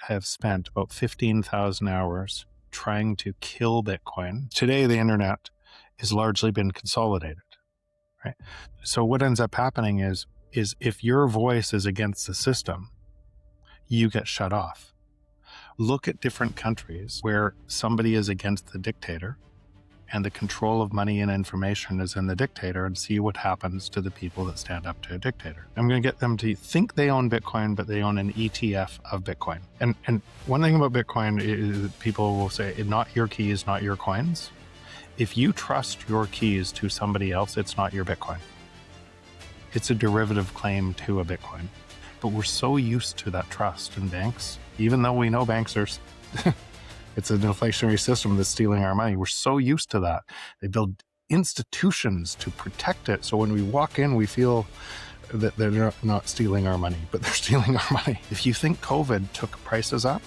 have spent about 15,000 hours trying to kill Bitcoin. Today, the internet has largely been consolidated, right? So what ends up happening is if your voice is against the system, you get shut off. Look at different countries where somebody is against the dictator and the control of money and information is in the dictator, and see what happens to the people that stand up to a dictator. I'm going to get them to think they own Bitcoin, but they own an ETF of Bitcoin. And one thing about Bitcoin is people will say, not your keys, not your coins. If you trust your keys to somebody else, it's not your Bitcoin. It's a derivative claim to a Bitcoin. But we're so used to that trust in banks, even though we know banks are it's an inflationary system that's stealing our money. We're so used to that. They build institutions to protect it. So when we walk in, we feel that they're not stealing our money, but they're stealing our money. If you think COVID took prices up,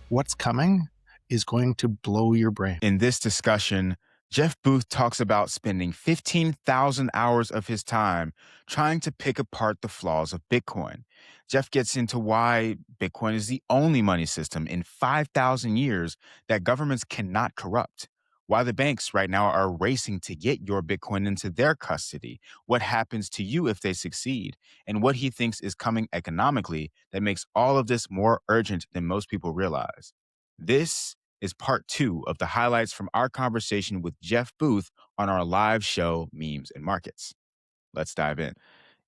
what's coming is going to blow your brain. In this discussion, Jeff Booth talks about spending 15,000 hours of his time trying to pick apart the flaws of Bitcoin. Jeff gets into why Bitcoin is the only money system in 5,000 years that governments cannot corrupt, why the banks right now are racing to get your Bitcoin into their custody, what happens to you if they succeed, and what he thinks is coming economically that makes all of this more urgent than most people realize. This is part 2 of the highlights from our conversation with Jeff Booth on our live show, Memes and Markets. Let's dive in.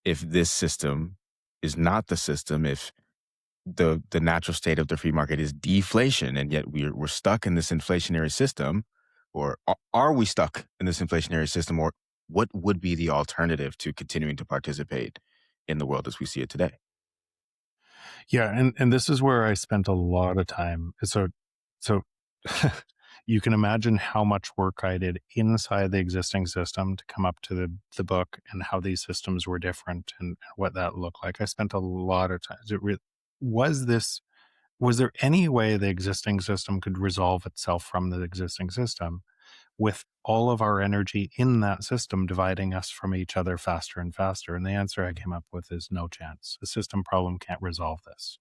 If this system is not the system, if the natural state of the free market is deflation, and yet we're stuck in this inflationary system, or are we stuck in this inflationary system, or what would be the alternative to continuing to participate in the world as we see it today? Yeah, and this is where I spent a lot of time. So you can imagine how much work I did inside the existing system to come up to the book and how these systems were different and what that looked like. I spent a lot of time. Was there any way the existing system could resolve itself from the existing system with all of our energy in that system dividing us from each other faster and faster? And the answer I came up with is no chance. The system problem can't resolve this.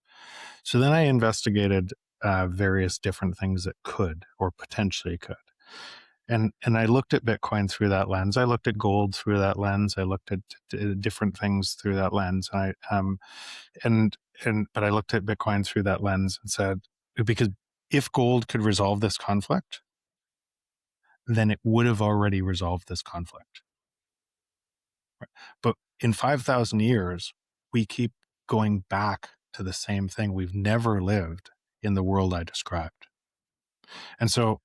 So then I investigated various different things that could or potentially could. And I looked at Bitcoin through that lens. I looked at gold through that lens. I looked at different things through that lens. But I looked at Bitcoin through that lens and said, because if gold could resolve this conflict, then it would have already resolved this conflict. Right? But in 5,000 years, we keep going back to the same thing. We've never lived in the world I described. And so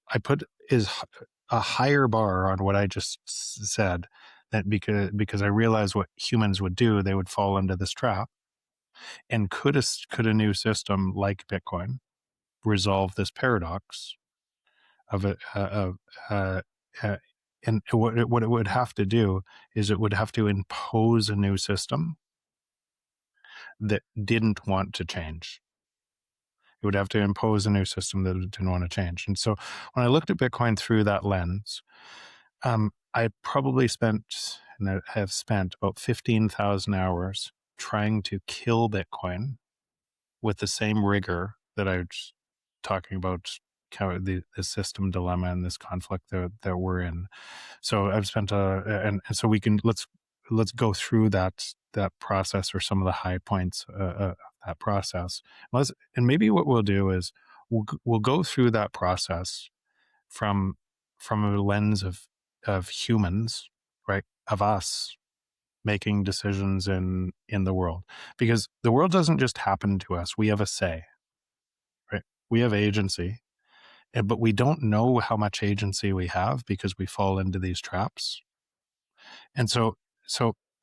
I put a higher bar on what I just said, that because I realized what humans would do, they would fall into this trap. And could a new system like Bitcoin resolve this paradox of it? And what it would have to do is it would have to impose a new system that didn't want to change. It would have to impose a new system that didn't want to change. And so when I looked at Bitcoin through that lens, I probably spent, and I have spent, about 15,000 hours trying to kill Bitcoin with the same rigor that I was talking about, the system dilemma and this conflict that we're in. So I've spent and so we can let's go through that process, or some of the high points of that process. And maybe what we'll do is we'll go through that process from a lens of humans, right? Of us making decisions in the world, because the world doesn't just happen to us. We have a say, right? We have agency, but we don't know how much agency we have because we fall into these traps. And so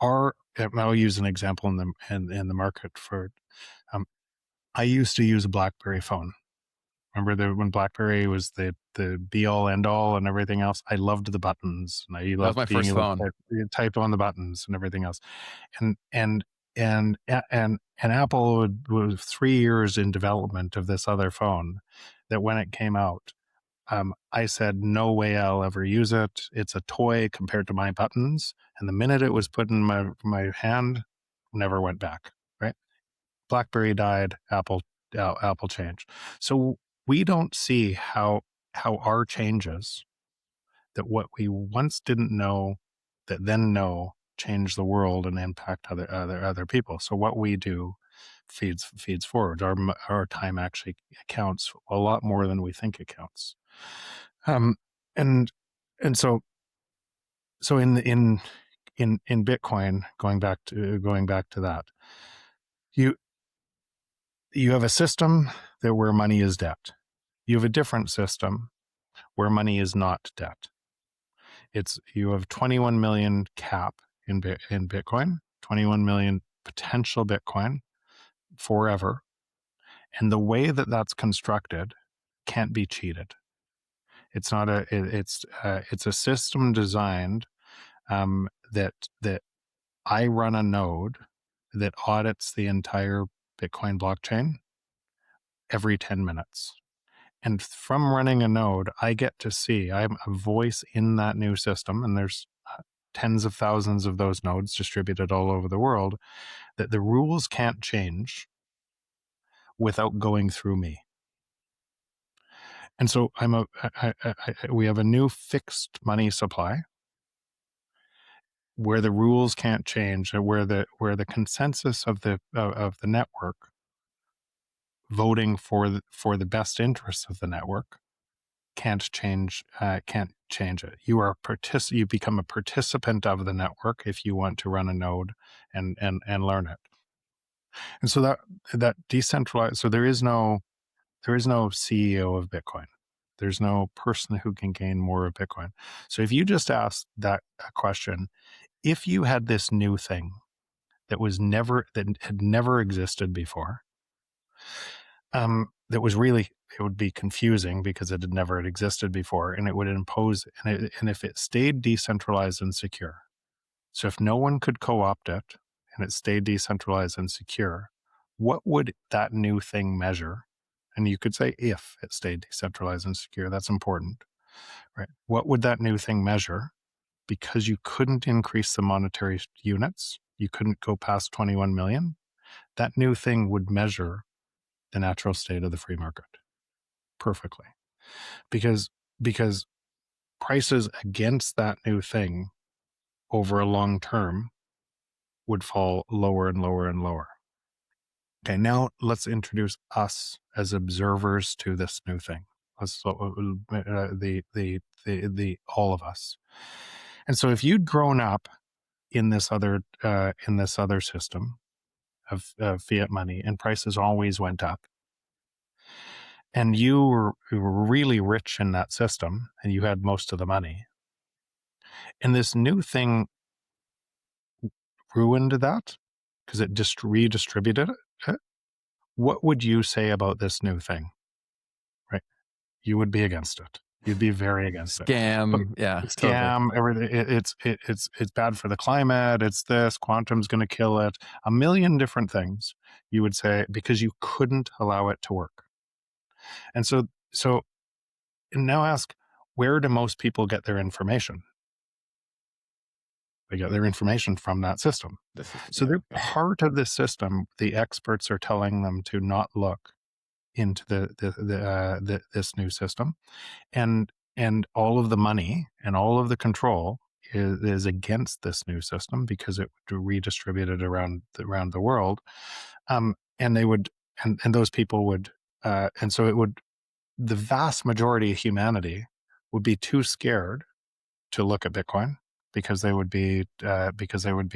I'll use an example in the market for. I used to use a BlackBerry phone. Remember when BlackBerry was the be all end all and everything else? I loved the buttons, and I That was loved my being first able phone. to type on the buttons and everything else. And Apple was 3 years in development of this other phone that when it came out, I said, no way I'll ever use it. It's a toy compared to my buttons. And the minute it was put in my hand, never went back, right? BlackBerry died, Apple Apple change. So we don't see how our changes, that what we once didn't know, that then know, change the world and impact other people. So what we do feeds forward. Our time actually counts a lot more than we think it counts. Um, and and so in Bitcoin, going back to that, you you have a system that where money is debt. You have a different system where money is not debt. It's you have 21 million cap in Bitcoin, 21 million potential Bitcoin forever, and the way that that's constructed can't be cheated. It's not a it's a system designed, that I run a node that audits the entire Bitcoin blockchain every 10 minutes. And from running a node, I get to see, I'm a voice in that new system, and there's tens of thousands of those nodes distributed all over the world, that the rules can't change without going through me. And so we have a new fixed money supply where the rules can't change, where the consensus of the network voting for the best interests of the network can't change it. You become a participant of the network if you want to run a node and learn it. And so that decentralized, so there is no CEO of Bitcoin. There's no person who can gain more of Bitcoin. So if you just ask that question, if you had this new thing that had never existed before, that was really, it would be confusing because it had never existed before, and it would impose, and if it stayed decentralized and secure, so if no one could co-opt it and it stayed decentralized and secure, what would that new thing measure? And you could say if it stayed decentralized and secure, that's important, right? What would that new thing measure? Because you couldn't increase the monetary units, you couldn't go past 21 million, that new thing would measure the natural state of the free market perfectly. Because prices against that new thing over a long term would fall lower and lower and lower. Okay, now let's introduce us as observers to this new thing. The all of us. And so if you'd grown up in this other system of fiat money, and prices always went up, and you were really rich in that system, and you had most of the money, and this new thing ruined that because it just redistributed it, what would you say about this new thing? Right? You would be against it. You'd be very against it. But Scam. Yeah, totally. scam, everything. It's bad for the climate. It's this. Quantum's going to kill it. A million different things you would say because you couldn't allow it to work. And so now ask, where do most people get their information? They get their information from that system. So they're part of this system. The experts are telling them to not look into this new system, and all of the money and all of the control is against this new system because it would redistribute it around the world, and they would, and those people would, and so it would, the vast majority of humanity would be too scared to look at Bitcoin because they would be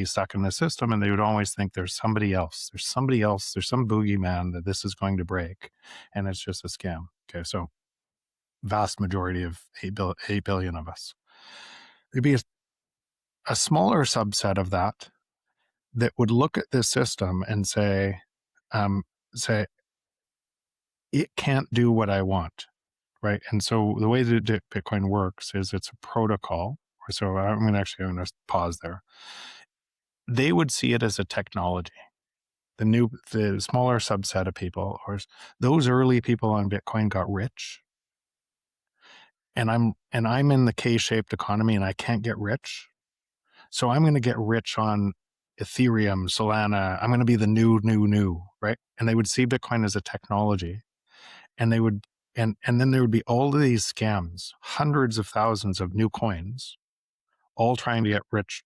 stuck in the system, and they would always think there's somebody else, there's some boogeyman that this is going to break, and it's just a scam. Okay, so vast majority of 8 billion of us. There'd be a smaller subset of that would look at this system and say, it can't do what I want, right? And so the way that Bitcoin works is it's a protocol. So I'm going to pause there. They would see it as a technology. The smaller subset of people, or those early people on Bitcoin, got rich, and I'm in the K-shaped economy, and I can't get rich, so I'm going to get rich on Ethereum, Solana. I'm going to be the new, right? and they would see Bitcoin as a technology, and they would and then there would be all of these scams, hundreds of thousands of new coins, all trying to get rich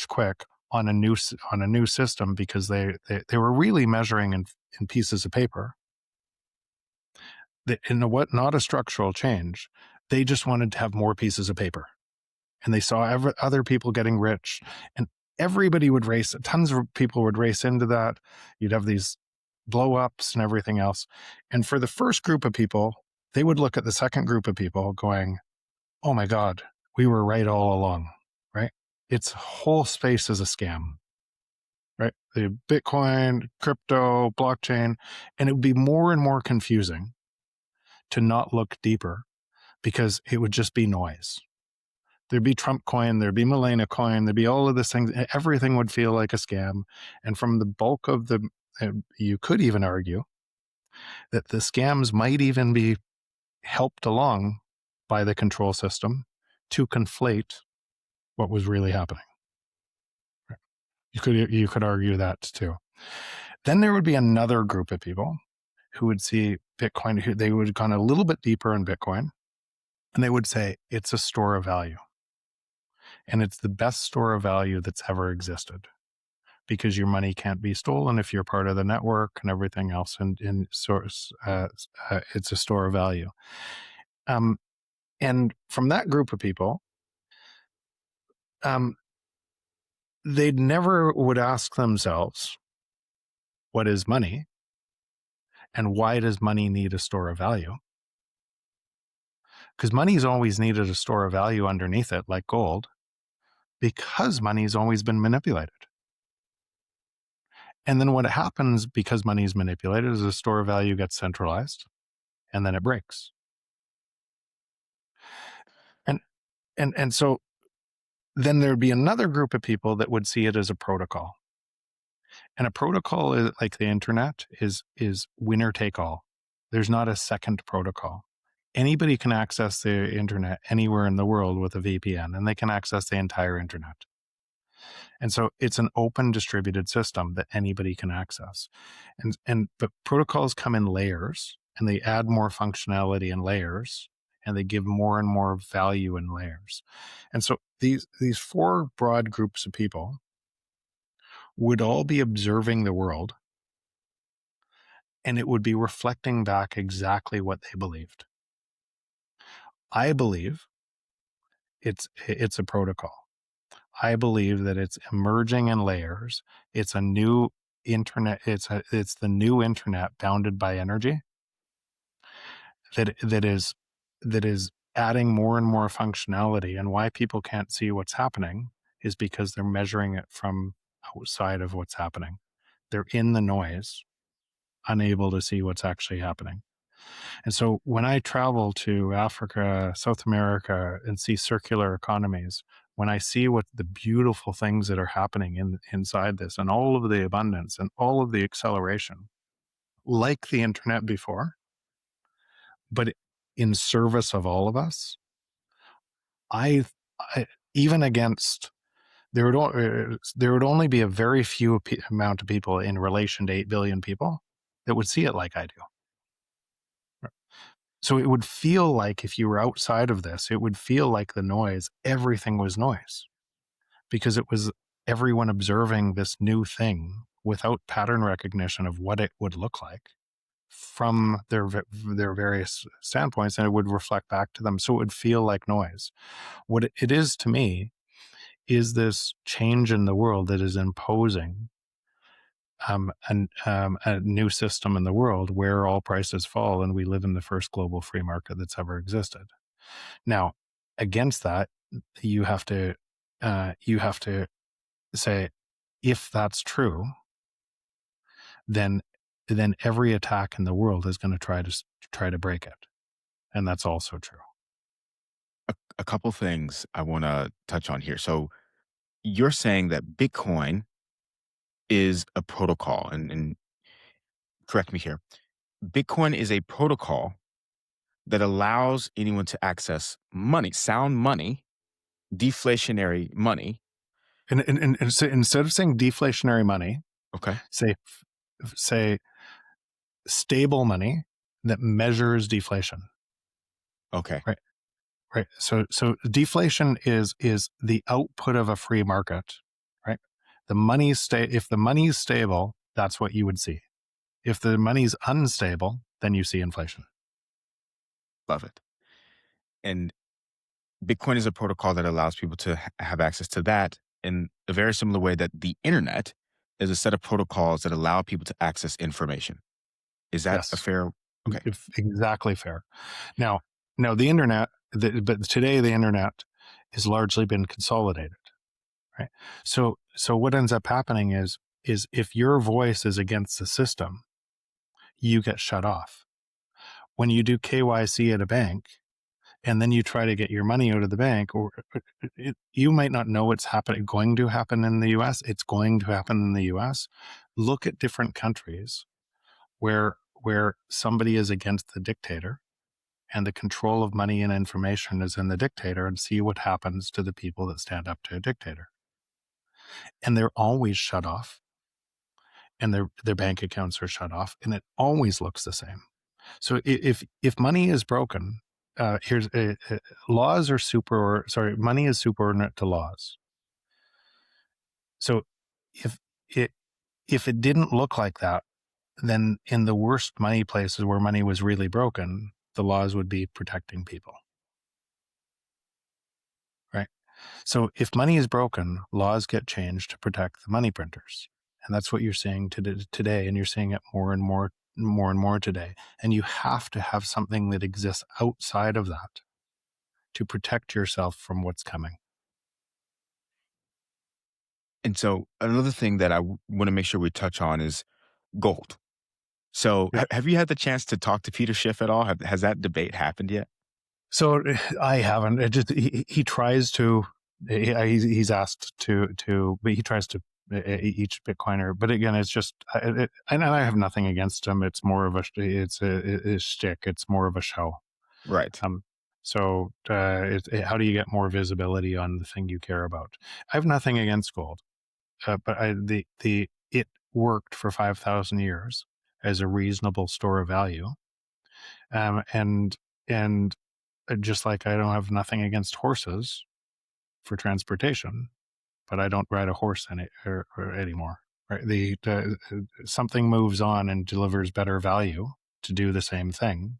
quick on on a new system because they were really measuring in pieces of paper. In a, what not a structural change, they just wanted to have more pieces of paper, and they saw other people getting rich, and everybody would race. Tons of people would race into that. You'd have these blow ups and everything else. And for the first group of people, they would look at the second group of people going, "Oh my God, we were right all along." Right? Its whole space is a scam. Right? The Bitcoin, crypto, blockchain, and it would be more and more confusing to not look deeper because it would just be noise. There'd be Trump coin, there'd be Milena coin, there'd be all of this things. Everything would feel like a scam. And from the bulk of the, you could even argue that the scams might even be helped along by the control system to conflate what was really happening. You could argue that too. Then there would be another group of people who would see Bitcoin, who they would have gone a little bit deeper in Bitcoin, and they would say it's a store of value. And it's the best store of value that's ever existed because your money can't be stolen if you're part of the network and everything else. And in source, it's a store of value. Um, and from that group of people, um, they never would ask themselves, what is money? And why does money need a store of value? Because money's always needed a store of value underneath it, like gold, because money's always been manipulated. And then what happens because money is manipulated is the store of value gets centralized and then it breaks. And so then there'd be another group of people that would see it as a protocol. And a protocol is like the internet is winner take all. There's not a second protocol. Anybody can access the internet anywhere in the world with a VPN, and they can access the entire internet. And so it's an open distributed system that anybody can access. But protocols come in layers, and they add more functionality in layers, and they give more and more value in layers. And so these four broad groups of people would all be observing the world, and it would be reflecting back exactly what they believed. I believe it's a protocol. I believe that it's emerging in layers. It's a new internet. It's the new internet bounded by energy that is adding more and more functionality. And why people can't see what's happening is because they're measuring it from outside of what's happening. They're in the noise, unable to see what's actually happening. And so when I travel to Africa, South America, and see circular economies, when I see what the beautiful things that are happening inside this and all of the abundance and all of the acceleration, like the internet before, but in service of all of us, I, I even against there would only be a very few amount of people in relation to 8 billion people that would see it like I do. So it would feel like if you were outside of this, it would feel like the noise, everything was noise because it was everyone observing this new thing without pattern recognition of what it would look like from their various standpoints, and it would reflect back to them. So it would feel like noise. What it is to me is this change in the world that is imposing a new system in the world where all prices fall and we live in the first global free market that's ever existed. Now, against that, you have to say, if that's true, then every attack in the world is going to try to break it, and that's also true. A couple things I want to touch on here. So you're saying that Bitcoin is a protocol, and correct me here. Bitcoin is a protocol that allows anyone to access money, sound money, deflationary money. And so instead of saying deflationary money, Okay. say say stable money that measures deflation. Okay. Right. Right. So deflation is the output of a free market. Right. If the money's stable, that's what you would see. If the money's unstable, then you see inflation. Love it. And Bitcoin is a protocol that allows people to have access to that in a very similar way that the internet is a set of protocols that allow people to access information. Is that a Yes. fair? Okay. If exactly fair. Now, the internet, but today the internet has largely been consolidated. Right. So what ends up happening is if your voice is against the system, you get shut off. When you do KYC at a bank and then you try to get your money out of the bank, or you might not know what's going to happen in the US. It's going to happen in the US. Look at different countries where somebody is against the dictator and the control of money and information is in the dictator, and see what happens to the people that stand up to a dictator. And they're always shut off, and their bank accounts are shut off, and it always looks the same. So if money is broken, here's laws are money is superordinate to laws. So if it if it didn't look like that, then in the worst money places where money was really broken, the laws would be protecting people, right? So if money is broken, laws get changed to protect the money printers. And that's what you're seeing today. And you're seeing it more and more today. And you have to have something that exists outside of that to protect yourself from what's coming. And so another thing that I want to make sure we touch on is gold. So Yeah. have you had the chance to talk to Peter Schiff at all? Has that debate happened yet? So I haven't. He tries to. He's asked to, but he tries to each Bitcoiner. But again, it's just, and I have nothing against him. It's more of a shtick. It's more of a show. Right. Um, so how do you get more visibility on the thing you care about? I have nothing against gold, but it worked for 5,000 years as a reasonable store of value, um, and and just like I don't have nothing against horses for transportation, but I don't ride a horse or anymore. Right? Something moves on and delivers better value to do the same thing.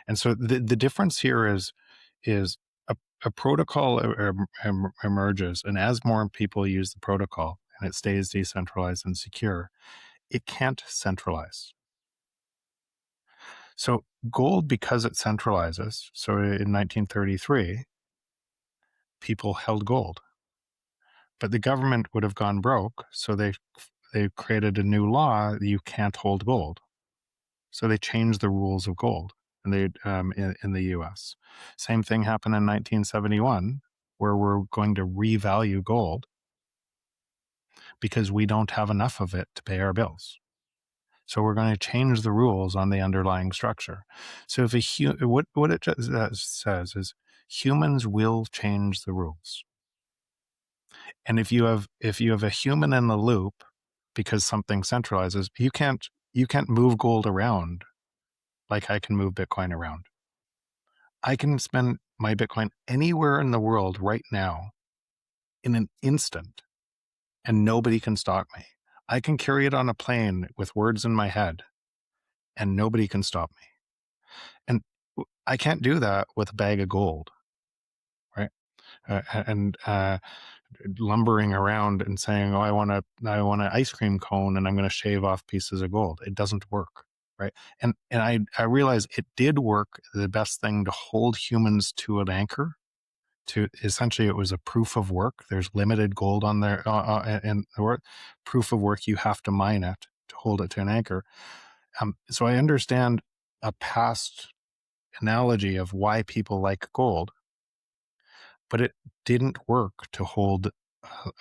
And so the difference here is a protocol emerges, and as more people use the protocol and it stays decentralized and secure, it can't centralize. So gold, because it centralizes, so in 1933, people held gold, but the government would have gone broke, so they created a new law that you can't hold gold. So they changed the rules of gold, and in the U.S. Same thing happened in 1971, where we're going to revalue gold because we don't have enough of it to pay our bills. So we're going to change the rules on the underlying structure. So what it says is humans will change the rules. And if you have a human in the loop because something centralizes, you can't move gold around like I can move Bitcoin around. I can spend my Bitcoin anywhere in the world right now in an instant, and nobody can stop me. I can carry it on a plane with words in my head, and nobody can stop me. And I can't do that with a bag of gold, right? And lumbering around and saying, "Oh, I want an ice cream cone, and I'm going to shave off pieces of gold." It doesn't work, right? And I realized it did work. The best thing to hold humans to an anchor. To essentially, it was a proof of work. There's limited gold on there, and proof of work. You have to mine it to hold it to an anchor. So I understand a past analogy of why people like gold, but it didn't work to hold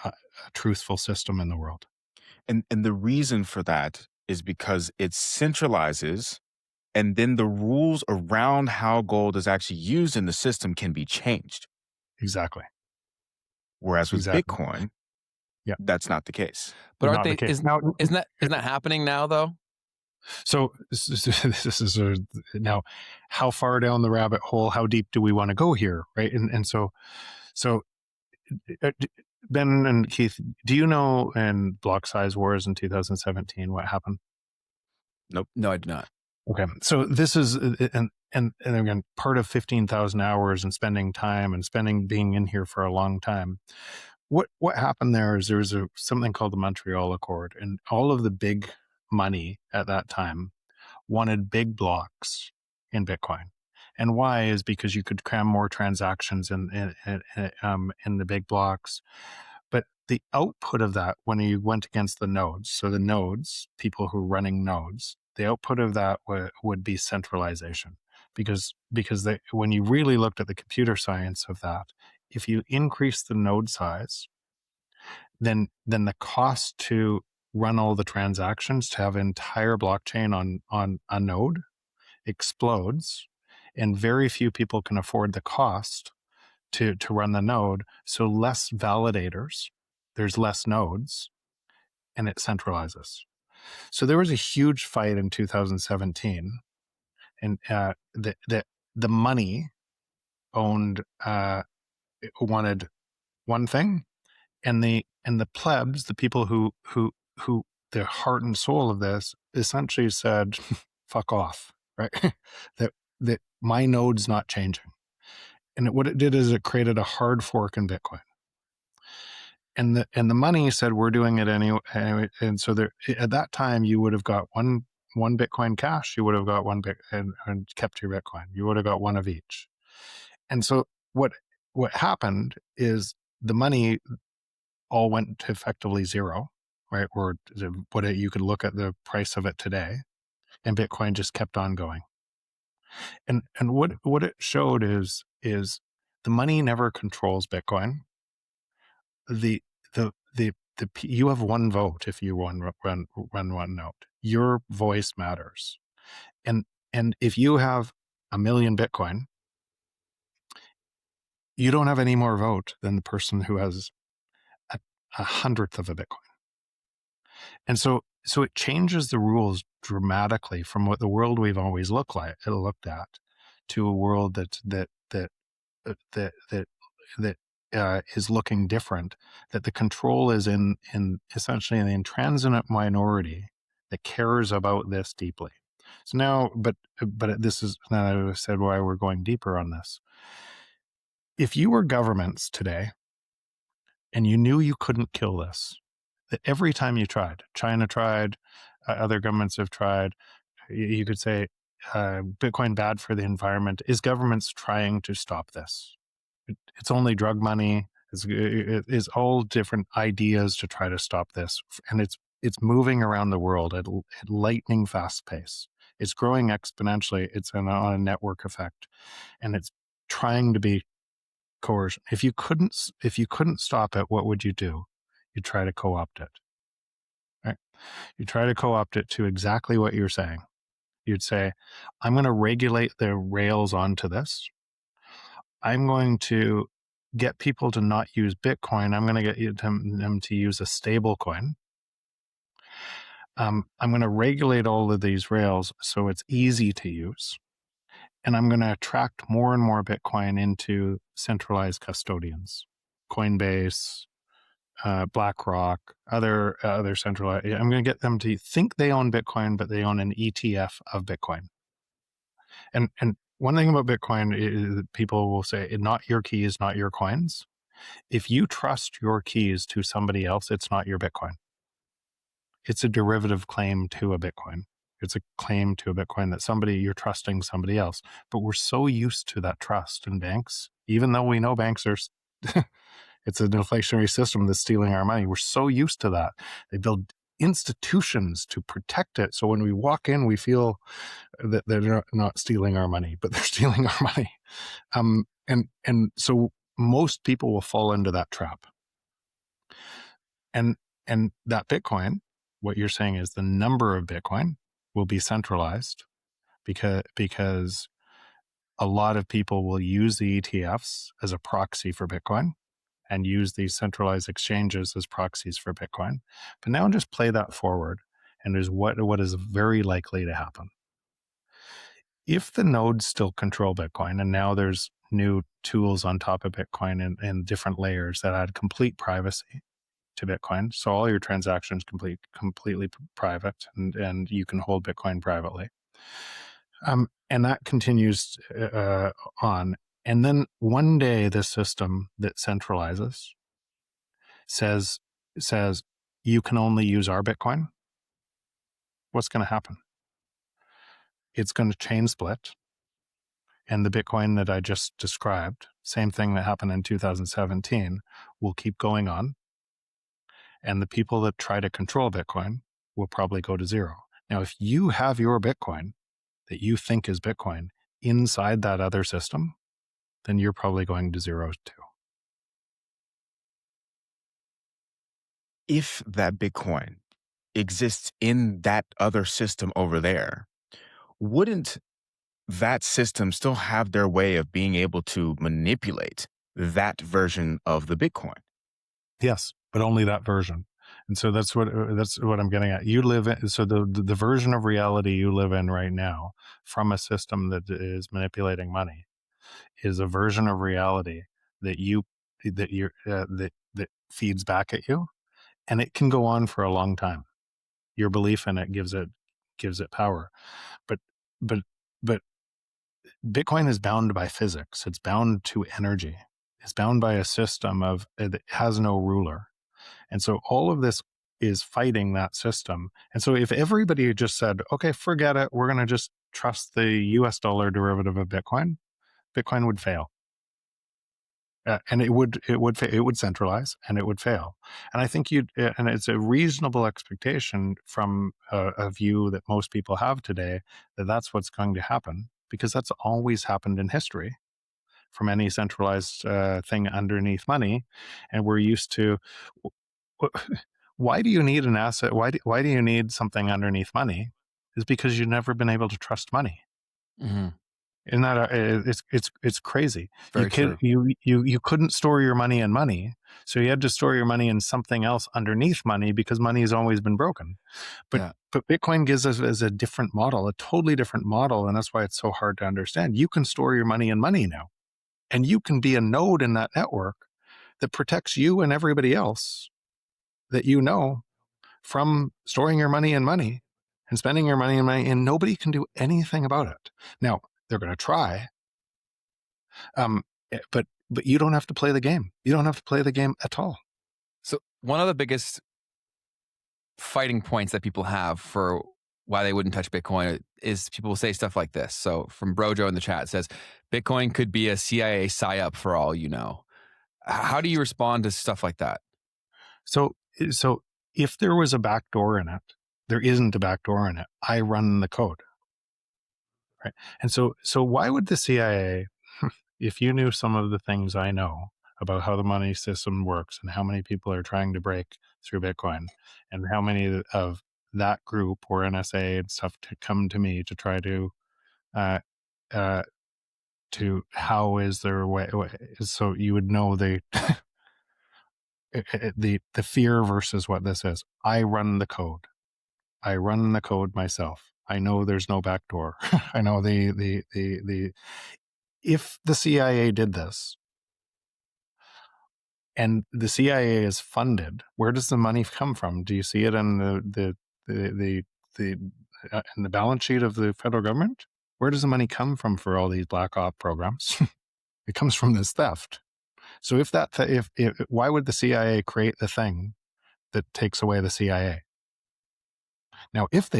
a truthful system in the world. And the reason for that is because it centralizes, and then the rules around how gold is actually used in the system can be changed. Exactly. Whereas with Exactly. Bitcoin, Yeah. that's not the case. But aren't Not the they case. Now, isn't that happening now though? So this is now, how far down the rabbit hole, how deep do we want to go here, right? And so uh, Ben and Keith, do you know in block size wars in 2017 what happened? Nope. No, I do not. Okay, so this is and again, part of 15,000 hours and spending time and spending being in here for a long time. What happened there is there was something called the Montreal Accord, and all of the big money at that time wanted big blocks in Bitcoin. And why is because you could cram more transactions in the big blocks. But the output of that, when you went against the nodes, so the nodes, people who are running nodes, the output of that would be centralization. Because when you really looked at the computer science of that, if you increase the node size, then the cost to run all the transactions to have an entire blockchain on a node explodes, and very few people can afford the cost to run the node. So less validators, there's less nodes, and it centralizes. So there was a huge fight in 2017, and the money owned wanted one thing, and the plebs, the people who the heart and soul of this essentially said, "Fuck off," right? that my node's not changing. And what it did is it created a hard fork in Bitcoin. And the money said we're doing it anyway. And so there, at that time, you would have got one Bitcoin Cash. You would have got one and kept your Bitcoin. You would have got one of each. And so what happened is the money all went to effectively zero, right? Or you could look at the price of it today, and Bitcoin just kept on going. And what it showed is the money never controls Bitcoin. The you have one vote if you run one node. Your voice matters, and if you have a million Bitcoin, you don't have any more vote than the person who has a hundredth of a Bitcoin. And so it changes the rules dramatically from what the world we've always looked at to a world that is looking different. That the control is in essentially in the intransigent minority that cares about this deeply. So now, but this is now I said why we're going deeper on this. If you were governments today and you knew you couldn't kill this, that every time you tried, China tried, other governments have tried, you could say Bitcoin bad for the environment. Is governments trying to stop this? It's only drug money. It's all different ideas to try to stop this, and it's moving around the world at lightning fast pace. It's growing exponentially. It's on a network effect, and it's trying to be coercion. If you couldn't stop it, what would you do? You try to co-opt it. Right? You try to co-opt it to exactly what you're saying. You'd say, I'm going to regulate the rails onto this. I'm going to get people to not use Bitcoin. I'm going to get them to use a stable coin. I'm going to regulate all of these rails so it's easy to use. And I'm going to attract more and more Bitcoin into centralized custodians, Coinbase, BlackRock, other centralized. I'm going to get them to think they own Bitcoin, but they own an ETF of Bitcoin. And one thing about Bitcoin is people will say, not your keys, not your coins. If you trust your keys to somebody else, it's not your Bitcoin. It's a derivative claim to a Bitcoin. It's a claim to a Bitcoin that you're trusting somebody else. But we're so used to that trust in banks, even though we know banks are, it's an inflationary system that's stealing our money. We're so used to that. They build institutions to protect it. So when we walk in, we feel that they're not stealing our money, but they're stealing our money. And so most people will fall into that trap. And that Bitcoin, what you're saying is the number of Bitcoin will be centralized because a lot of people will use the ETFs as a proxy for Bitcoin and use these centralized exchanges as proxies for Bitcoin. But now just play that forward and is what is very likely to happen. If the nodes still control Bitcoin, and now there's new tools on top of Bitcoin and different layers that add complete privacy to Bitcoin. So all your transactions completely private, and you can hold Bitcoin privately. And that continues on. And then one day, the system that centralizes says says you can only use our Bitcoin. What's going to happen? It's going to chain split, and the Bitcoin that I just described, same thing that happened in 2017, will keep going on. And the people that try to control Bitcoin will probably go to zero. Now, if you have your Bitcoin that you think is Bitcoin inside that other system, then you're probably going to zero too. If that Bitcoin exists in that other system over there, wouldn't that system still have their way of being able to manipulate that version of the Bitcoin? Yes, but only that version. And so that's what I'm getting at. You live in, so the version of reality you live in right now from a system that is manipulating money is a version of reality that that feeds back at you, and it can go on for a long time. Your belief in it gives it power, but but but Bitcoin is bound by physics. It's bound to energy. It's bound by a system of that has no ruler. And so all of this is fighting that system. And so if everybody just said, okay, forget it, we're going to just trust the US dollar derivative of Bitcoin, Bitcoin would fail. And it would centralize and it would fail. And I think and it's a reasonable expectation from a view that most people have today that that's what's going to happen, because that's always happened in history from any centralized thing underneath money. And we're used to, why do you need an asset? Why do you need something underneath money? Is because you've never been able to trust money. Mhm. Isn't that it's crazy? Very true. You couldn't store your money in money, so you had to store your money in something else underneath money because money has always been broken. But Yeah. but Bitcoin gives us as a different model, a totally different model, and that's why it's so hard to understand. You can store your money in money now, and you can be a node in that network that protects you and everybody else that you know from storing your money in money and spending your money in money, and nobody can do anything about it. Now, they're going to try, but you don't have to play the game. You don't have to play the game at all. So one of the biggest fighting points that people have for why they wouldn't touch Bitcoin is people will say stuff like this. So from Brojo in the chat says, Bitcoin could be a CIA psyop for all you know. How do you respond to stuff like that? So if there was a backdoor in it, there isn't a backdoor in it. I run the code, right? And so why would the CIA, if you knew some of the things I know about how the money system works and how many people are trying to break through Bitcoin and how many of that group or NSA and stuff to come to me to try uh, uh, to how is there a way, so you would know the fear versus what this is. I run the code. I run the code myself. I know there's no backdoor. I know the if the CIA did this and the CIA is funded, where does the money come from? Do you see it in the in the balance sheet of the federal government? Where does the money come from for all these black op programs? It comes from this theft. So if why would the CIA create the thing that takes away the CIA? Now, it,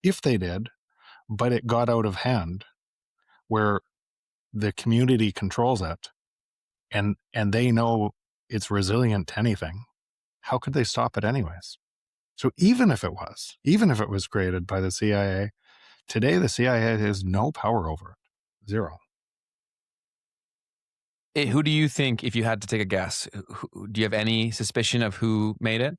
if they did, but it got out of hand where the community controls it and they know it's resilient to anything, how could they stop it anyways? So even if it was created by the CIA, today the CIA has no power over it. Zero. Who do you think, if you had to take a guess, do you have any suspicion of who made it?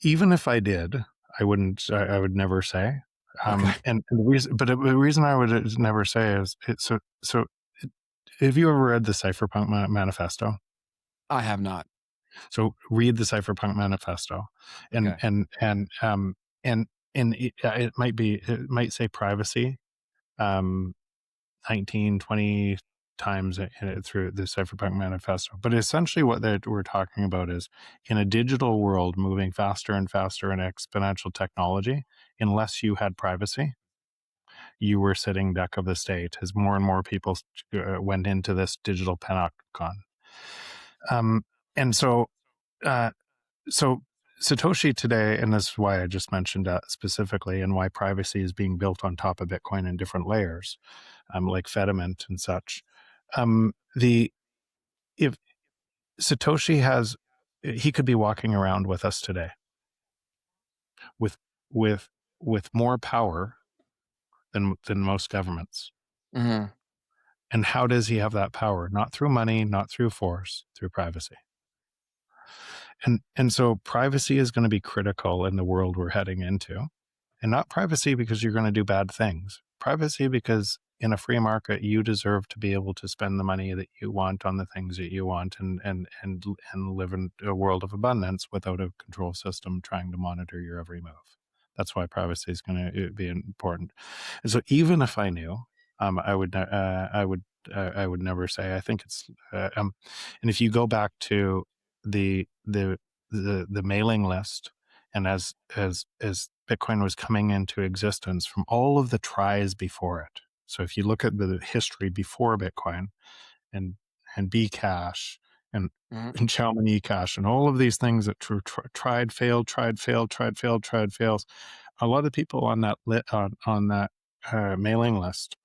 Even if I did, I wouldn't. I would never say. Okay. And the reason I would never say is have you ever read the Cypherpunk Manifesto? I have not. So read the Cypherpunk Manifesto, and Okay. and it might say privacy, um, 19, 20 times through the Cypherpunk Manifesto. But essentially, what we're talking about is, in a digital world moving faster and faster in exponential technology, unless you had privacy, you were sitting duck of the state as more and more people went into this digital panopticon. And uh, so Satoshi today, and this is why I just mentioned that specifically, and why privacy is being built on top of Bitcoin in different layers, like Fediment and such. The if Satoshi has, he could be walking around with us today with with with more power than most governments. Mm-hmm. And how does he have that power? Not through money, not through force, through privacy. And so privacy is going to be critical in the world we're heading into. And not privacy because you're going to do bad things. Privacy because in a free market, you deserve to be able to spend the money that you want on the things that you want, and live in a world of abundance without a control system trying to monitor your every move. That's why privacy is going to be important. And so even if I knew, I would never say. I think it's and if you go back to the the the mailing list, and as Bitcoin was coming into existence, from all of the tries before it. So if you look at the history before Bitcoin, and Bcash, and Mm-hmm. and Xiaomi eCash, and all of these things that tried, failed, tried, failed, tried, failed, tried, fails. A lot of people on that on that mailing list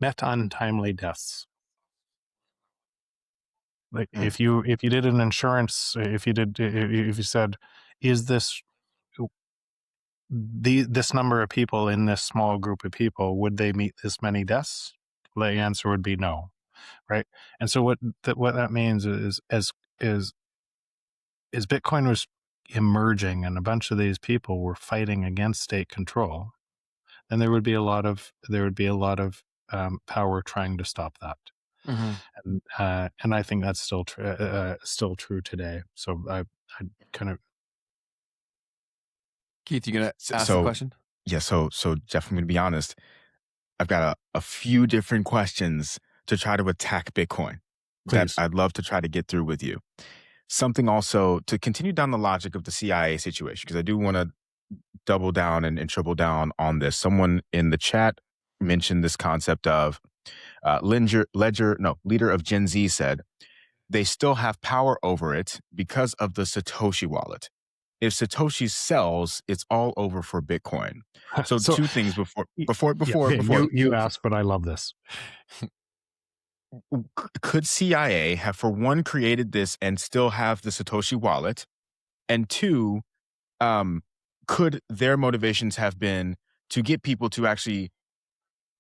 met untimely deaths. Like Mm, if you did an insurance, if you said, is this number of people in this small group of people, would they meet this many deaths? The answer would be no, right? And so what that means is, as Bitcoin was emerging and a bunch of these people were fighting against state control, then there would be a lot of power trying to stop that. Mm-hmm. And I think that's still true today. So I kind of Keith, you gonna ask the so question? yeah, so Jeff, I'm gonna be honest. I've got a few different questions to try to attack Bitcoin that please. I'd love to try to get through with you. Something also to continue down the logic of the CIA situation, because I do want to double down and triple down on this. Someone in the chat mentioned this concept of leader of Gen Z said they still have power over it because of the Satoshi wallet. If Satoshi sells, it's all over for Bitcoin. So So two things yeah, okay, you asked, but I love this. could CIA have, for one, created this and still have the Satoshi wallet, and two, um, could their motivations have been to get people to actually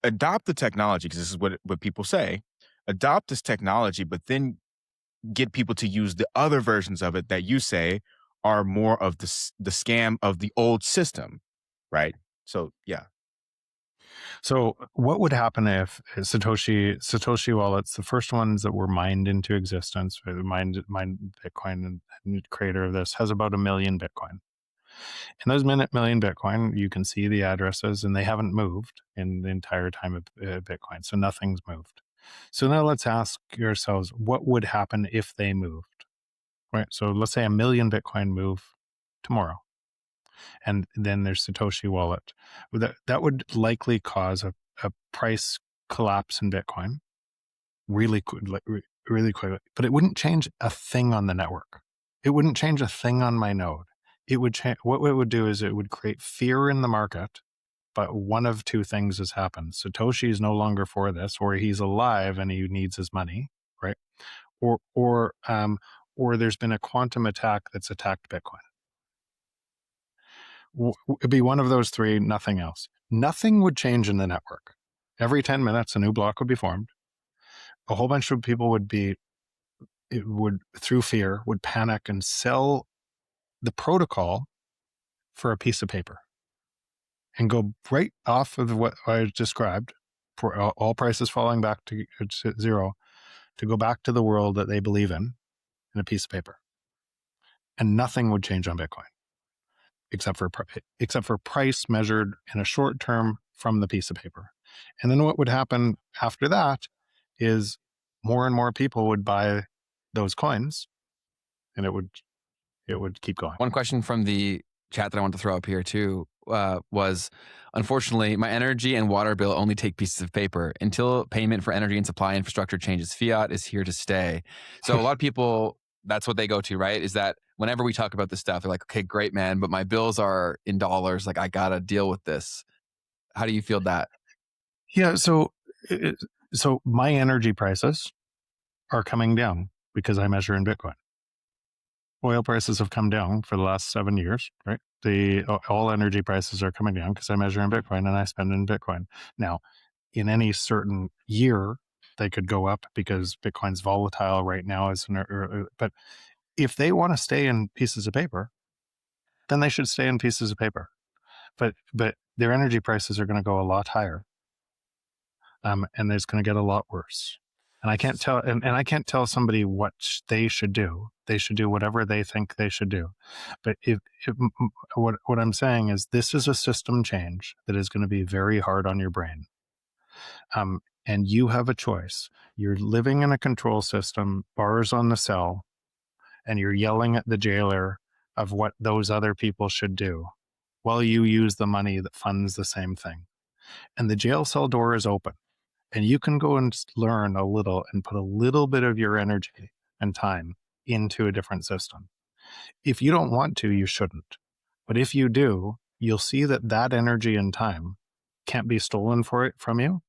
adopt the technology? Because this is what people say: adopt this technology, but then get people to use the other versions of it that you say are more of the scam of the old system, right? So yeah. So what would happen if Satoshi wallets, the first ones that were mined into existence, mined Bitcoin, and creator of this has about 1 million Bitcoin. And those million Bitcoin, you can see the addresses, and they haven't moved in the entire time of Bitcoin. So nothing's moved. So now let's ask ourselves, what would happen if they moved? Right. So let's say 1 million Bitcoin move tomorrow, and then there's Satoshi wallet. That would likely cause a price collapse in Bitcoin really quickly, but it wouldn't change a thing on the network. It wouldn't change a thing on my node. It would change. What it would do is it would create fear in the market. But one of two things has happened: Satoshi is no longer for this, or he's alive and he needs his money, right? Or or there's been a quantum attack that's attacked Bitcoin. It'd be one of those three, nothing else. Nothing would change in the network. Every 10 minutes, a new block would be formed. A whole bunch of people through fear, would panic and sell the protocol for a piece of paper and go right off of what I described, for all prices falling back to zero, to go back to the world that they believe in a piece of paper. and nothing would change on Bitcoin except for price measured in a short term from the piece of paper. And then what would happen after that is more and more people would buy those coins, and it would keep going. One question from the chat that I want to throw up here too was, unfortunately, my energy and water bill only take pieces of paper. Until payment for energy and supply infrastructure changes, fiat is here to stay. So a lot of people, that's what they go to, right? Is that whenever we talk about this stuff, they're like, okay, great, man, but my bills are in dollars. Like, I got to deal with this. How do you feel that? Yeah. So my energy prices are coming down because I measure in Bitcoin. Oil prices have come down for the last 7 years, right? All energy prices are coming down because I measure in Bitcoin and I spend in Bitcoin. Now, in any certain year, they could go up because Bitcoin's volatile right now. But if they want to stay in pieces of paper, then they should stay in pieces of paper. But their energy prices are going to go a lot higher, and it's going to get a lot worse. And I can't tell, and I can't tell somebody what they should do. They should do whatever they think they should do. But what I'm saying is, this is a system change that is going to be very hard on your brain. And you have a choice. You're living in a control system, bars on the cell, and you're yelling at the jailer of what those other people should do while you use the money that funds the same thing. And the jail cell door is open. And you can go and learn a little and put a little bit of your energy and time into a different system. If you don't want to, you shouldn't. But if you do, you'll see that energy and time can't be stolen from you.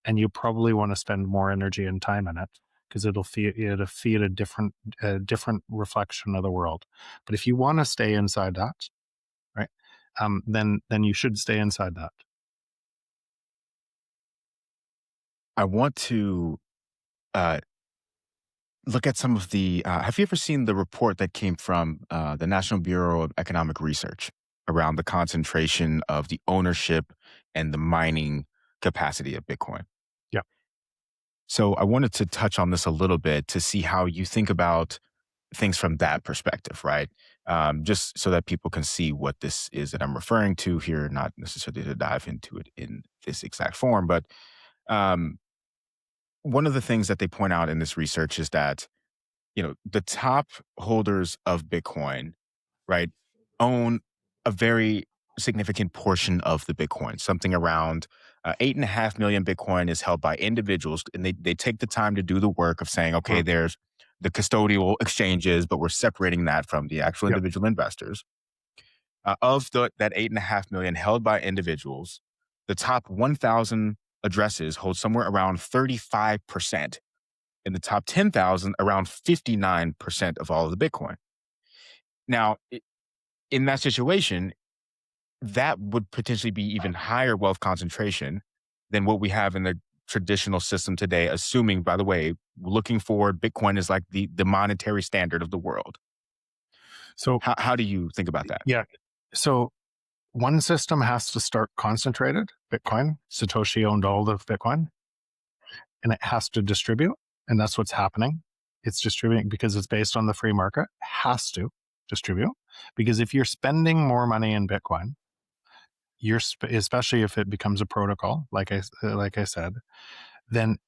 And you probably want to spend more energy and time in it because it'll feed a different reflection of the world. But if you want to stay inside that, right, then you should stay inside that. I want to look at some of the. Have you ever seen the report that came from the National Bureau of Economic Research around the concentration of the ownership and the mining capacity of Bitcoin? Yeah. So I wanted to touch on this a little bit to see how you think about things from that perspective, right? Just so that people can see what this is that I'm referring to here, not necessarily to dive into it in this exact form, but um, one of the things that they point out in this research is that, the top holders of Bitcoin, right, own a very significant portion of the Bitcoin. Something around 8.5 million Bitcoin is held by individuals, and they take the time to do the work of saying, okay, there's the custodial exchanges, but we're separating that from the actual Yep. individual investors. Of that 8.5 million held by individuals, the top 1,000 addresses hold somewhere around 35%. In the top 10,000, around 59% of all of the Bitcoin. Now, in that situation, that would potentially be even higher wealth concentration than what we have in the traditional system today, assuming, by the way, looking forward, Bitcoin is like the monetary standard of the world. So how do you think about that? yeah, so one system has to start concentrated Bitcoin. Satoshi owned all of Bitcoin, and it has to distribute, and that's what's happening. It's distributing because it's based on the free market. It has to distribute because if you're spending more money in Bitcoin, especially if it becomes a protocol, like I said, then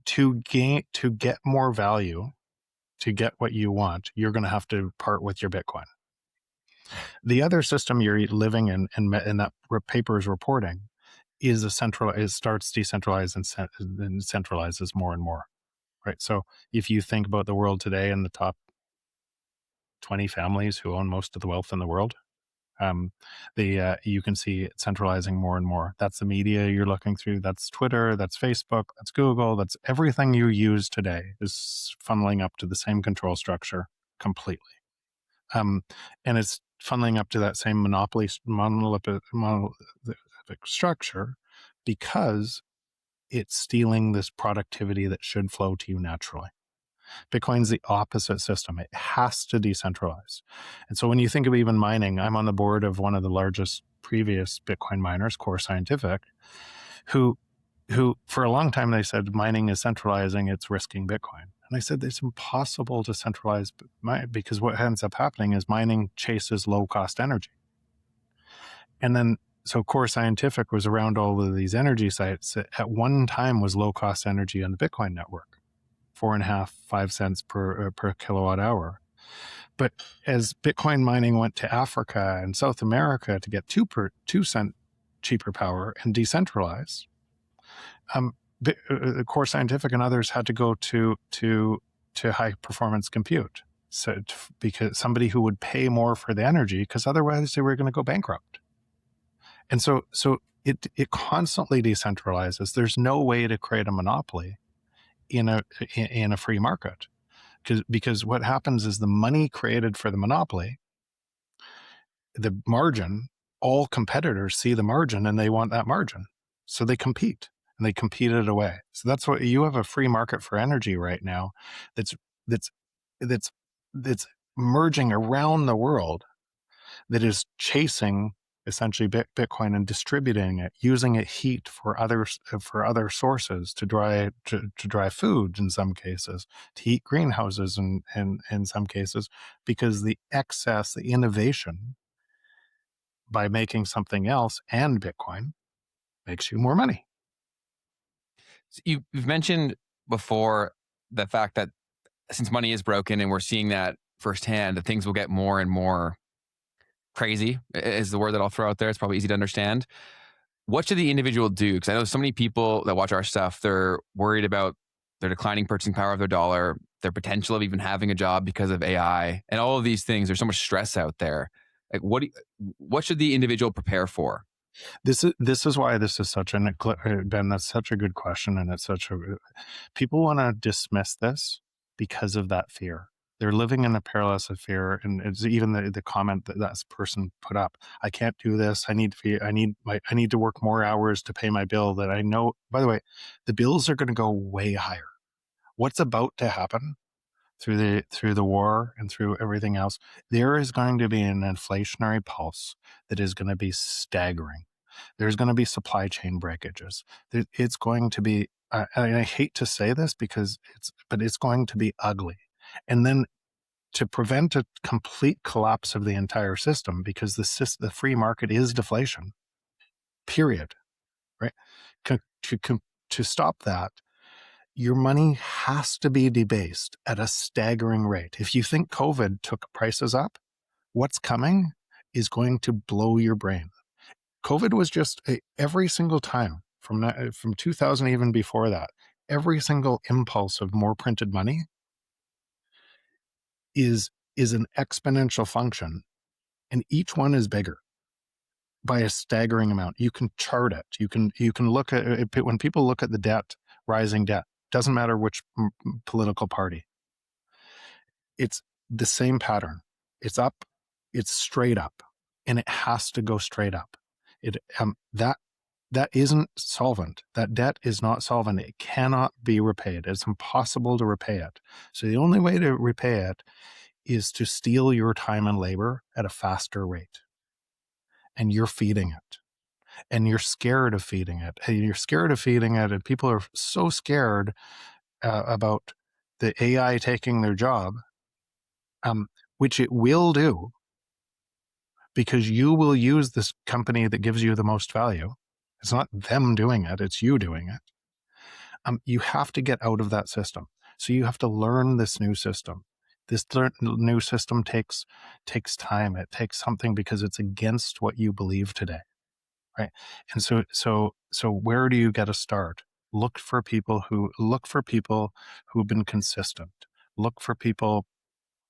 to get more value, to get what you want, you're going to have to part with your Bitcoin. The other system you're living in, and that paper is reporting, is starts decentralized and centralizes more and more. Right. So if you think about the world today and the top 20 families who own most of the wealth in the world, you can see it centralizing more and more. That's the media you're looking through. That's Twitter. That's Facebook. That's Google. That's everything you use today is funneling up to the same control structure completely. And it's funneling up to that same monolithic structure because it's stealing this productivity that should flow to you naturally. Bitcoin's the opposite system. It has to decentralize. And so when you think of even mining, I'm on the board of one of the largest previous Bitcoin miners, Core Scientific, who for a long time they said mining is centralizing, it's risking Bitcoin. And I said, it's impossible to centralize because what ends up happening is mining chases low cost energy. And then, so Core Scientific was around all of these energy sites that at one time was low cost energy on the Bitcoin network, 4.5, 5 cents per kilowatt hour. But as Bitcoin mining went to Africa and South America to get 2 cent cheaper power and decentralized, Core Scientific and others had to go to high performance compute. So because somebody who would pay more for the energy, because otherwise they were going to go bankrupt. And so it constantly decentralizes. There's no way to create a monopoly in a free market, because what happens is the money created for the monopoly, the margin, all competitors see the margin and they want that margin, so they compete and they compete it away. So that's what you have, a free market for energy right now that's that's that's that's merging around the world, that is chasing essentially Bitcoin and distributing it, using it heat for other sources to dry food in some cases, to heat greenhouses in some cases, because the excess, the innovation by making something else and Bitcoin makes you more money. You've mentioned before the fact that since money is broken and we're seeing that firsthand, that things will get more and more crazy is the word that I'll throw out there. It's probably easy to understand. What should the individual do? Because I know so many people that watch our stuff, they're worried about their declining purchasing power of their dollar, their potential of even having a job because of AI, and all of these things. There's so much stress out there. Like, what should the individual prepare for? This is why this is such an Ben. That's such a good question, and it's such a people want to dismiss this because of that fear. They're living in a paralysis of fear, and it's even the comment that person put up. I can't do this. I need to work more hours to pay my bill. That I know. By the way, the bills are going to go way higher. What's about to happen through the war and through everything else? There is going to be an inflationary pulse that is going to be staggering. There's going to be supply chain breakages. It's going to be, and I hate to say this but it's going to be ugly. And then to prevent a complete collapse of the entire system, because the free market is deflation, period, right? To stop that, your money has to be debased at a staggering rate. If you think COVID took prices up, what's coming is going to blow your brain. COVID was just every single time from 2000, even before that, every single impulse of more printed money is an exponential function, and each one is bigger by a staggering amount. You can chart it. You can look at it. When people look at the debt, rising debt, doesn't matter which political party, it's the same pattern. It's up, it's straight up, and it has to go straight up. That isn't solvent. That debt is not solvent. It cannot be repaid. It's impossible to repay it. So the only way to repay it is to steal your time and labor at a faster rate. And you're feeding it. And you're scared of feeding it. And you're scared of feeding it. And people are so scared about the AI taking their job, which it will do, because you will use this company that gives you the most value. It's not them doing it, it's you doing it. You have to get out of that system. So you have to learn this new system. This new system takes time. It takes something, because it's against what you believe today, right? And so where do you get a start? Look for people who've been consistent. Look for people.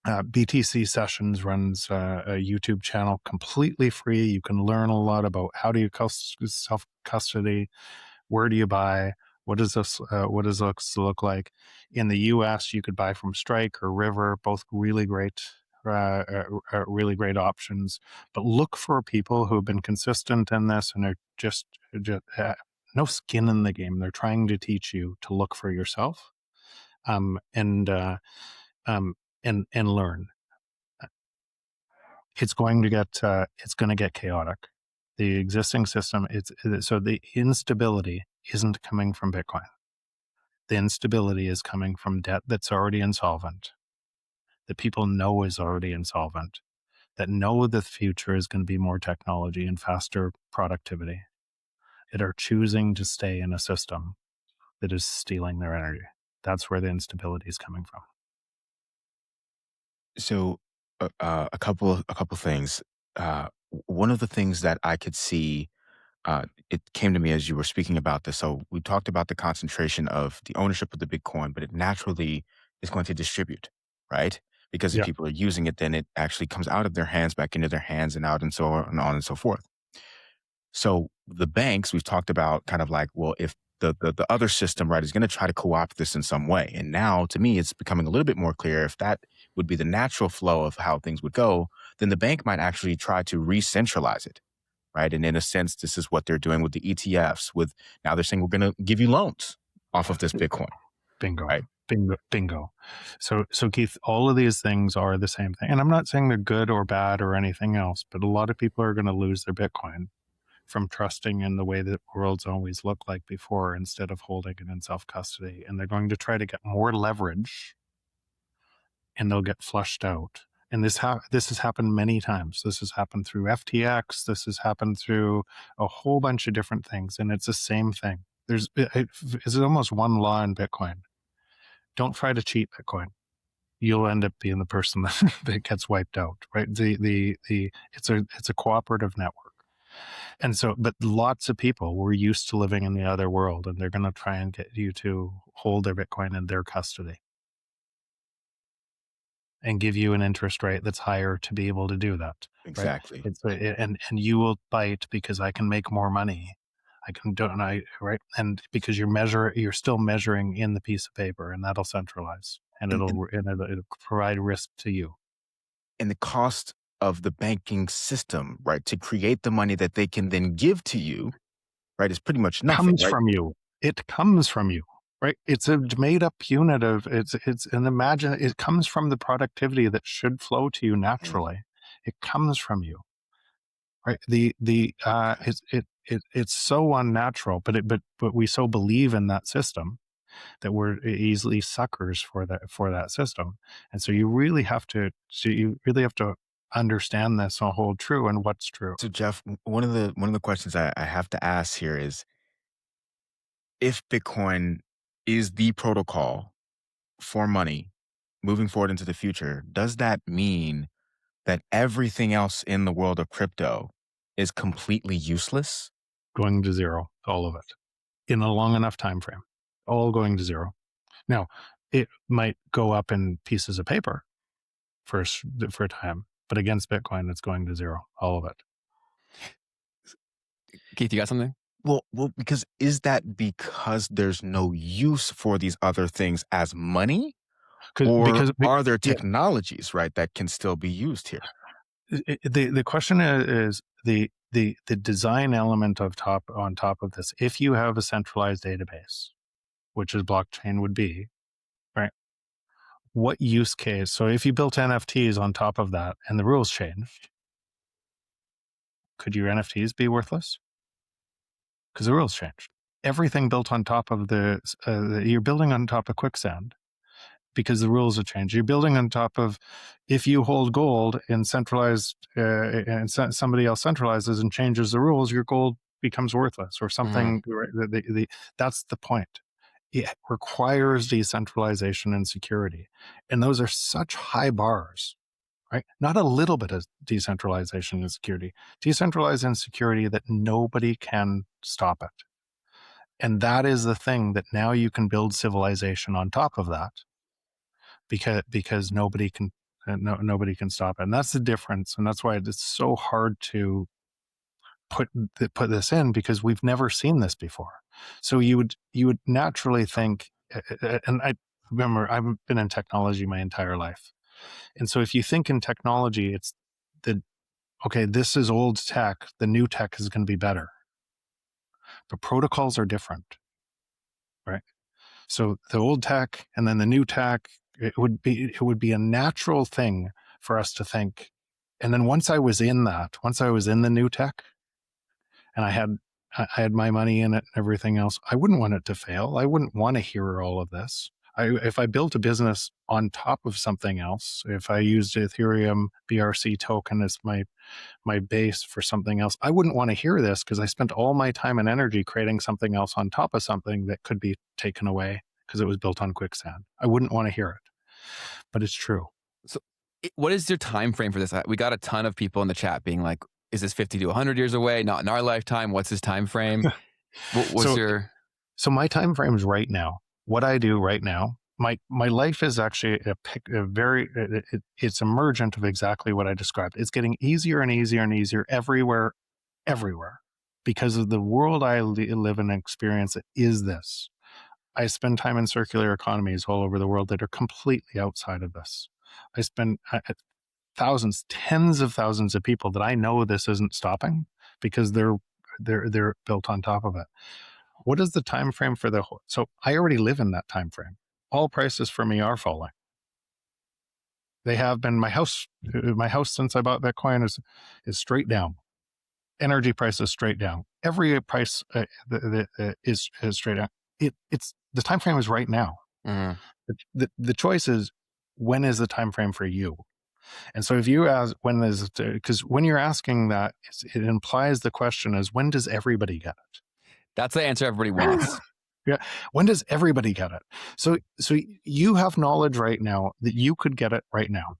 BTC Sessions runs a YouTube channel completely free. You can learn a lot about how do you self custody, where do you buy, what does this look like. In the U.S., you could buy from Strike or River, both really great options. But look for people who have been consistent in this and are just no skin in the game. They're trying to teach you to look for yourself, and learn. It's going to get chaotic. The existing system, so the instability isn't coming from Bitcoin. the instability is coming from debt that's already insolvent, that people know is already insolvent, that know the future is going to be more technology and faster productivity, that are choosing to stay in a system that is stealing their energy. That's where the instability is coming from. So, a couple things. One of the things that I could see, it came to me as you were speaking about this. So we talked about the concentration of the ownership of the Bitcoin, but it naturally is going to distribute, right? Because if Yeah. people are using it, then it actually comes out of their hands, back into their hands, and out, and so on and so forth. So the banks, we've talked about kind of like, well, if the other system, right, is going to try to co-opt this in some way. And now to me, it's becoming a little bit more clear if that would be the natural flow of how things would go, then the bank might actually try to re-centralize it. Right. And in a sense, this is what they're doing with the ETFs. With now they're saying we're going to give you loans off of this Bitcoin. Bingo. Right. Bingo. So Keith, all of these things are the same thing. And I'm not saying they're good or bad or anything else, but a lot of people are going to lose their Bitcoin from trusting in the way that worlds always looked like before instead of holding it in self custody. And they're going to try to get more leverage and they'll get flushed out. And this has happened many times. This has happened through FTX. This has happened through a whole bunch of different things. And it's the same thing. It's almost one law in Bitcoin. Don't try to cheat Bitcoin. You'll end up being the person that gets wiped out, right? It's a cooperative network. And so, but lots of people were used to living in the other world, and they're going to try and get you to hold their Bitcoin in their custody and give you an interest rate that's higher to be able to do that, right? Exactly. And you will bite because I can make more money. Right? And because you're still measuring in the piece of paper, and that'll centralize, and And, and, it'll provide risk to you. and the cost of the banking system, right, to create the money that they can then give to you, right, is pretty much nothing, Comes right? from you. It comes from you, right? It's a made up unit of it comes from the productivity that should flow to you Mm, naturally. It comes from you, right? okay. It's so unnatural, but we so believe in that system that we're easily suckers for that system. And so you really have to understand this and hold true and what's true. So Jeff, one of the questions I have to ask here is, if Bitcoin is the protocol for money moving forward into the future, does that mean that everything else in the world of crypto is completely useless? Going to zero, all of it, in a long enough time frame, all going to zero. Now, it might go up in pieces of paper for a time, but against Bitcoin, it's going to zero, all of it. Keith, you got something? Well, because is that because there's no use for these other things as money, or Because are there yeah, technologies, right, that can still be used here? the question is the design element on top of this. If you have a centralized database, which is blockchain would be, right? What use case? So if you built NFTs on top of that and the rules changed, could your NFTs be worthless? Because the rules changed. Everything built on top of you're building on top of quicksand because the rules have changed. You're building on top of, if you hold gold in centralized, and somebody else centralizes and changes the rules, your gold becomes worthless or Mhm. something. Right? That's the point. It requires decentralization and security, and those are such high bars. Right? Not a little bit of decentralization and security, decentralized and security that nobody can stop it. And that is the thing that now you can build civilization on top of that because nobody can stop it. And that's the difference. And that's why it's so hard to put this in, because we've never seen this before. So you would naturally think, and I remember I've been in technology my entire life. And so if you think in technology, it's the okay, this is old tech, the new tech is going to be better. But protocols are different, right? So the old tech and then the new tech, it would be a natural thing for us to think. And then once I was in the new tech, and I had my money in it and everything else. I wouldn't want it to fail. I wouldn't want to hear all of this. If I built a business on top of something else, if I used Ethereum BRC token as my base for something else, I wouldn't want to hear this because I spent all my time and energy creating something else on top of something that could be taken away because it was built on quicksand. I wouldn't want to hear it, but it's true. So, what is your time frame for this? We got a ton of people in the chat being like, "Is this 50 to 100 years away? Not in our lifetime. What's his time frame?" What was So, your? so my time frame is right now. What I do right now, my life is actually a very it's emergent of exactly what I described. It's getting easier and easier and easier everywhere, because of the world I live and experience. It is this. I spend time in circular economies all over the world that are completely outside of this. I spend thousands, tens of thousands of people that I know this isn't stopping because they're built on top of it. What is the time frame for the whole? So I already live in that time frame. All prices for me are falling. They have been. My house since I bought Bitcoin is straight down. Energy prices straight down. Every price is straight down. It's the time frame is right now. Mhm. The choice is, when is the time frame for you? And so if you ask when is it, because when you're asking that, it implies the question is, when does everybody get it? That's the answer everybody wants. Yeah. When does everybody get it? So you have knowledge right now that you could get it right now.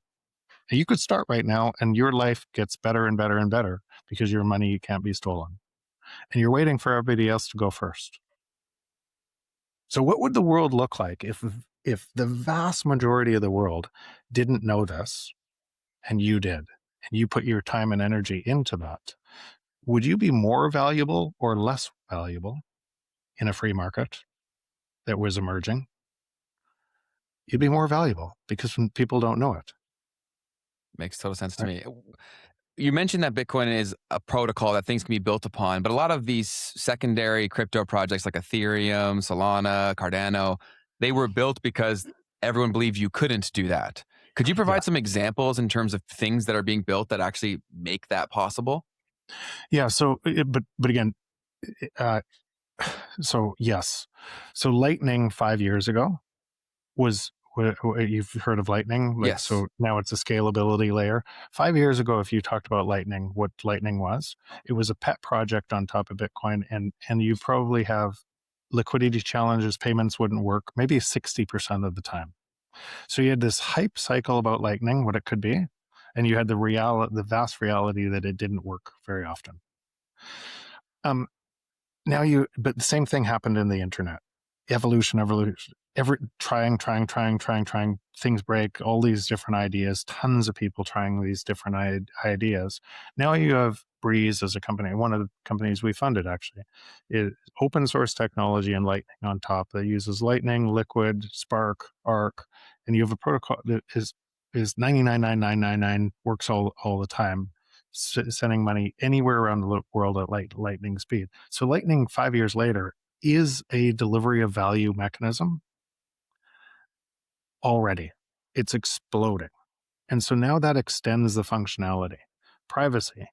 You could start right now and your life gets better and better and better because your money can't be stolen. And you're waiting for everybody else to go first. So what would the world look like if the vast majority of the world didn't know this and you did, and you put your time and energy into that? Would you be more valuable or less valuable in a free market that was emerging? You'd be more valuable because people don't know it. Makes total sense to Right? me. You mentioned that Bitcoin is a protocol that things can be built upon, but a lot of these secondary crypto projects like Ethereum, Solana, Cardano, they were built because everyone believed you couldn't do that. Could you Yeah. provide some examples in terms of things that are being built that actually make that possible? Yeah. So, but again, uh, so yes. So Lightning 5 years ago was, you've heard of Lightning. Like, Yes. so now it's a scalability layer. 5 years ago, if you talked about Lightning, what Lightning was, it was a pet project on top of Bitcoin, and you probably have liquidity challenges, payments wouldn't work maybe 60% of the time. So you had this hype cycle about Lightning, what it could be, and you had the vast reality that it didn't work very often. Um, but the same thing happened in the internet. Evolution, trying, things break, all these different ideas, tons of people trying these different ideas. Now you have Breeze as a company. One of the companies we funded actually is open source technology and Lightning on top that uses Lightning, Liquid, Spark, Arc, and you have a protocol that is 99.9999, works all the time, sending money anywhere around the world at lightning speed. So Lightning 5 years later is a delivery of value mechanism already. It's exploding. And so now that extends the functionality. Privacy.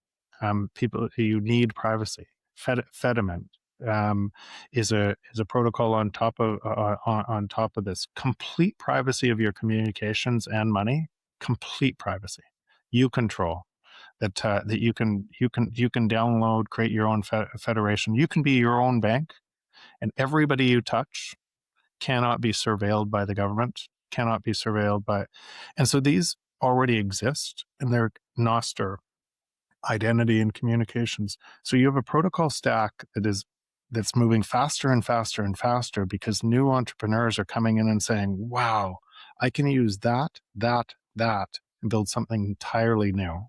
You need privacy. Fediment is a protocol on top of this. Complete privacy of your communications and money. Complete privacy. You control that you can download, create your own federation. You can be your own bank, and everybody you touch cannot be surveilled by the government, cannot be surveilled by, and so these already exist, and they're Noster identity and communications. So you have a protocol stack that's moving faster and faster and faster because new entrepreneurs are coming in and saying, "Wow, I can use that, and build something entirely new."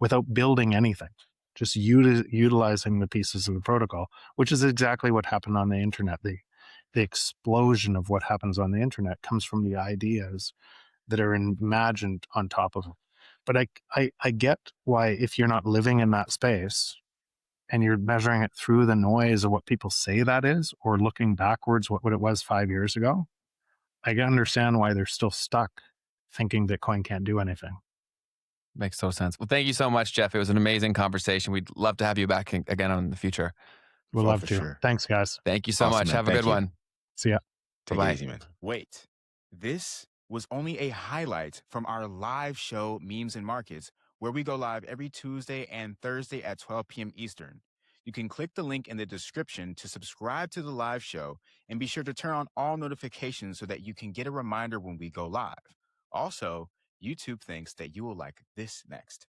Without building anything, just utilizing the pieces of the protocol, which is exactly what happened on the internet. The explosion of what happens on the internet comes from the ideas that are imagined on top of it. But I get why, if you're not living in that space and you're measuring it through the noise of what people say that is, or looking backwards what it was 5 years ago, I can understand why they're still stuck thinking Bitcoin can't do anything. Makes total sense. Well, thank you so much, Jeff. It was an amazing conversation. We'd love to have you back again in the future. We'll Oh, love for to. sure. Thanks, guys. Thank you so Awesome, much. man. Have a Thank good you. one. See ya. Take Bye-bye. it easy, man. Wait, this was only a highlight from our live show, Memes and Markets, where we go live every Tuesday and Thursday at 12 p.m. Eastern. You can click the link in the description to subscribe to the live show and be sure to turn on all notifications so that you can get a reminder when we go live. Also, YouTube thinks that you will like this next.